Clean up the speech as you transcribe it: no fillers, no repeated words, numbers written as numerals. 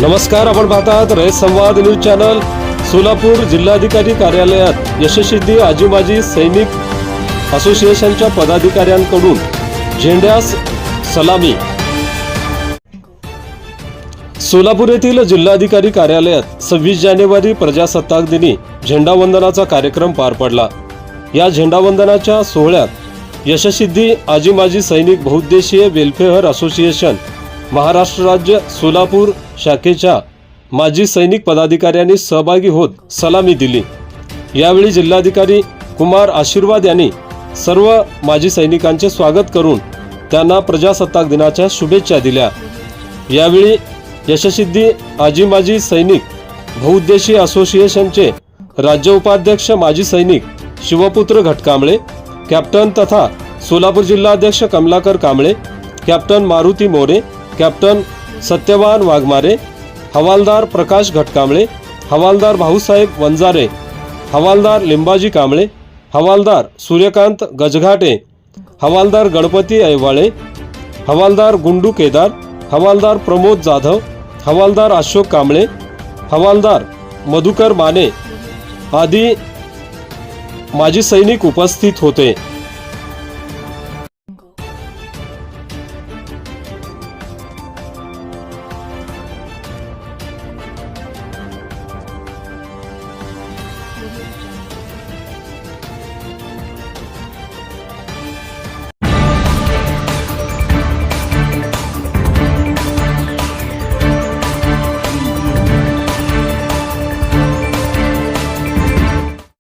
नमस्कार, आपण पाहतात रयत संवाद न्यूज चॅनल। सोलापूर जिल्हाधिकारी कार्यालयात यशस्वी आजी माजी सैनिक असोसिएशनच्या पदाधिकाऱ्यांकडून झेंड्यास सलामी। सोलापूर येथील जिल्हाधिकारी कार्यालयात 26 जानेवारी प्रजासत्ताक दिनी झेंडावंदनाचा कार्यक्रम पार पडला। या झेंडावंदनाच्या सोहळ्यात यशस्वी आजी माजी सैनिक बहुउद्देशीय वेलफेअर असोसिएशन महाराष्ट्र राज्य सोलापूर शाखेच्या माजी सैनिक पदाधिकाऱ्यांनी सहभागी होत सलामी दिली। यावेळी जिल्हाधिकारी कुमार आशीर्वाद यांनी सर्व माजी सैनिकांचे स्वागत करून त्यांना प्रजासत्ताक दिनाच्या शुभेच्छा दिल्या। यावेळी यशस्वी आजी माजी सैनिक बहुउद्देशीय असोसिएशनचे राज्य उपाध्यक्ष माजी सैनिक शिवपुत्र घटकांबळे, कॅप्टन तथा सोलापूर जिल्हाध्यक्ष कमलाकर कांबळे, कॅप्टन मारुती मोरे, कॅप्टन सत्यवान वाघमारे, हवालदार प्रकाश घटकांबळे, हवालदार भाऊसाहेब वंजारे, हवालदार लिंबाजी कांबळे, हवालदार सूर्यकांत गजघाटे, हवालदार गणपती ऐवाळे, हवालदार गुंडू केदार, हवालदार प्रमोद जाधव, हवालदार अशोक कांबळे, हवालदार मधुकर माने आदी माजी सैनिक उपस्थित होते।